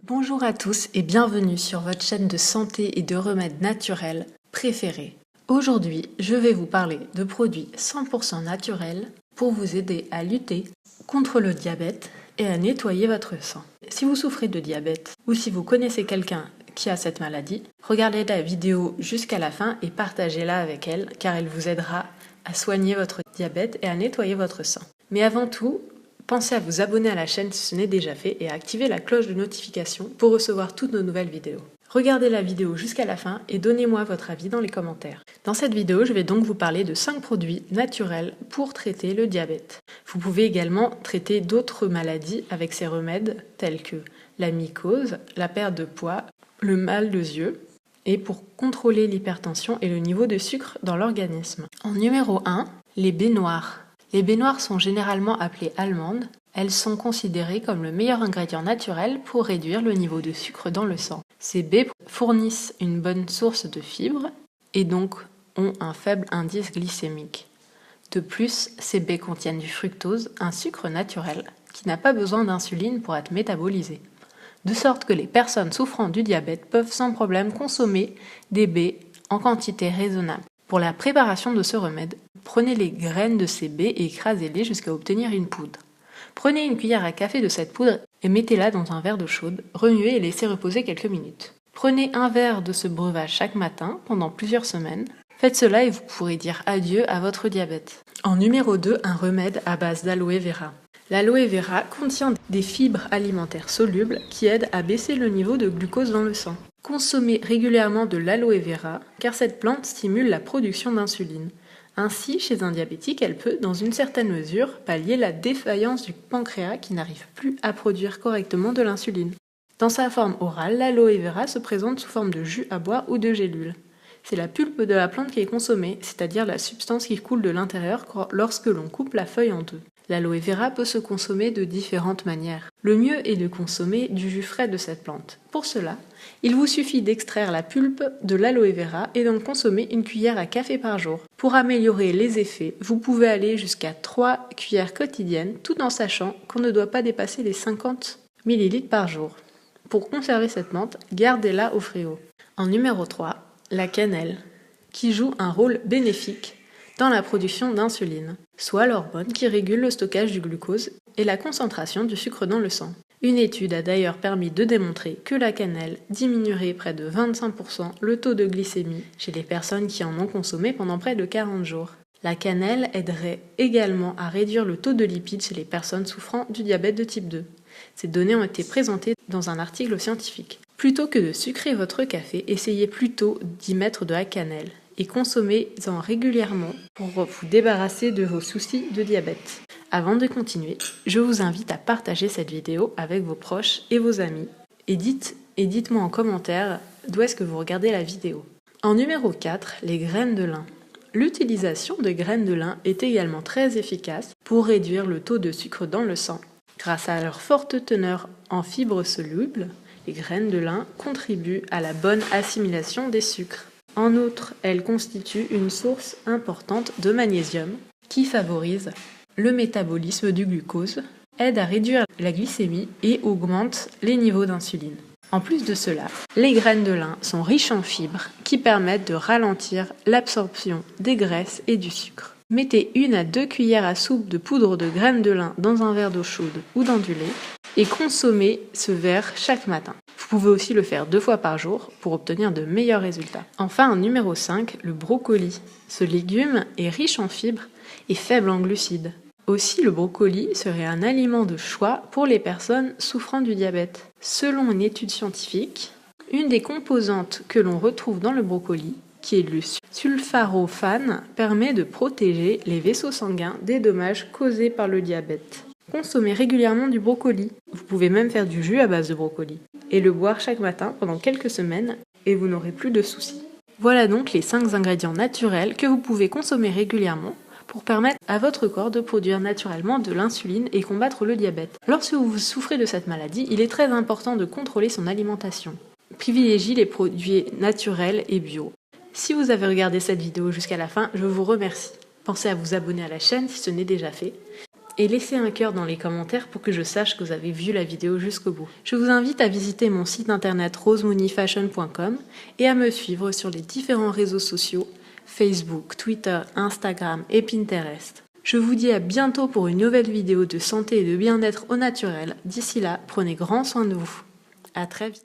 Bonjour à tous et bienvenue sur votre chaîne de santé et de remèdes naturels préférés. Aujourd'hui, je vais vous parler de produits 100% naturels pour vous aider à lutter contre le diabète et à nettoyer votre sang. Si vous souffrez de diabète ou si vous connaissez quelqu'un qui a cette maladie, regardez la vidéo jusqu'à la fin et partagez-la avec elle car elle vous aidera à soigner votre diabète et à nettoyer votre sang. Mais avant tout, pensez à vous abonner à la chaîne si ce n'est déjà fait et à activer la cloche de notification pour recevoir toutes nos nouvelles vidéos. Regardez la vidéo jusqu'à la fin et donnez-moi votre avis dans les commentaires. Dans cette vidéo, je vais donc vous parler de 5 produits naturels pour traiter le diabète. Vous pouvez également traiter d'autres maladies avec ces remèdes tels que la mycose, la perte de poids, le mal de yeux et pour contrôler l'hypertension et le niveau de sucre dans l'organisme. En numéro 1, les baies noires. Les baies noires sont généralement appelées amandes. Elles sont considérées comme le meilleur ingrédient naturel pour réduire le niveau de sucre dans le sang. Ces baies fournissent une bonne source de fibres et donc ont un faible indice glycémique. De plus, ces baies contiennent du fructose, un sucre naturel qui n'a pas besoin d'insuline pour être métabolisé. De sorte que les personnes souffrant du diabète peuvent sans problème consommer des baies en quantité raisonnable. Pour la préparation de ce remède, prenez les graines de ces baies et écrasez-les jusqu'à obtenir une poudre. Prenez une cuillère à café de cette poudre et mettez-la dans un verre d'eau chaude, remuez et laissez reposer quelques minutes. Prenez un verre de ce breuvage chaque matin pendant plusieurs semaines. Faites cela et vous pourrez dire adieu à votre diabète. En numéro 2, un remède à base d'aloe vera. L'aloe vera contient des fibres alimentaires solubles qui aident à baisser le niveau de glucose dans le sang. Consommez régulièrement de l'aloe vera car cette plante stimule la production d'insuline. Ainsi, chez un diabétique, elle peut, dans une certaine mesure, pallier la défaillance du pancréas qui n'arrive plus à produire correctement de l'insuline. Dans sa forme orale, l'aloe vera se présente sous forme de jus à boire ou de gélules. C'est la pulpe de la plante qui est consommée, c'est-à-dire la substance qui coule de l'intérieur lorsque l'on coupe la feuille en deux. L'aloe vera peut se consommer de différentes manières. Le mieux est de consommer du jus frais de cette plante. Pour cela, il vous suffit d'extraire la pulpe de l'aloe vera et d'en consommer une cuillère à café par jour. Pour améliorer les effets, vous pouvez aller jusqu'à 3 cuillères quotidiennes tout en sachant qu'on ne doit pas dépasser les 50 ml par jour. Pour conserver cette plante, gardez-la au frigo. En numéro 3, la cannelle, qui joue un rôle bénéfique dans la production d'insuline, soit l'hormone qui régule le stockage du glucose et la concentration du sucre dans le sang. Une étude a d'ailleurs permis de démontrer que la cannelle diminuerait près de 25% le taux de glycémie chez les personnes qui en ont consommé pendant près de 40 jours. La cannelle aiderait également à réduire le taux de lipides chez les personnes souffrant du diabète de type 2. Ces données ont été présentées dans un article scientifique. Plutôt que de sucrer votre café, essayez plutôt d'y mettre de la cannelle et consommez-en régulièrement pour vous débarrasser de vos soucis de diabète. Avant de continuer, je vous invite à partager cette vidéo avec vos proches et vos amis et dites-moi en commentaire d'où est-ce que vous regardez la vidéo. En numéro 4, les graines de lin. L'utilisation de graines de lin est également très efficace pour réduire le taux de sucre dans le sang. Grâce à leur forte teneur en fibres solubles, les graines de lin contribuent à la bonne assimilation des sucres. En outre, elles constituent une source importante de magnésium qui favorise le métabolisme du glucose, aide à réduire la glycémie et augmente les niveaux d'insuline. En plus de cela, les graines de lin sont riches en fibres qui permettent de ralentir l'absorption des graisses et du sucre. Mettez 1 à 2 cuillères à soupe de poudre de graines de lin dans un verre d'eau chaude ou dans du lait et consommez ce verre chaque matin. Vous pouvez aussi le faire 2 fois par jour pour obtenir de meilleurs résultats. Enfin, en numéro 5, le brocoli. Ce légume est riche en fibres et faible en glucides. Aussi, le brocoli serait un aliment de choix pour les personnes souffrant du diabète. Selon une étude scientifique, une des composantes que l'on retrouve dans le brocoli, qui est le sulforaphane, permet de protéger les vaisseaux sanguins des dommages causés par le diabète. Consommez régulièrement du brocoli. Vous pouvez même faire du jus à base de brocoli et le boire chaque matin pendant quelques semaines et vous n'aurez plus de soucis. Voilà donc les 5 ingrédients naturels que vous pouvez consommer régulièrement pour permettre à votre corps de produire naturellement de l'insuline et combattre le diabète. Lorsque vous souffrez de cette maladie, il est très important de contrôler son alimentation. Privilégiez les produits naturels et bio. Si vous avez regardé cette vidéo jusqu'à la fin, je vous remercie. Pensez à vous abonner à la chaîne si ce n'est déjà fait. et laissez un cœur dans les commentaires pour que je sache que vous avez vu la vidéo jusqu'au bout. Je vous invite à visiter mon site internet rosemooneyfashion.com et à me suivre sur les différents réseaux sociaux Facebook, Twitter, Instagram et Pinterest. Je vous dis à bientôt pour une nouvelle vidéo de santé et de bien-être au naturel. D'ici là, prenez grand soin de vous. À très vite.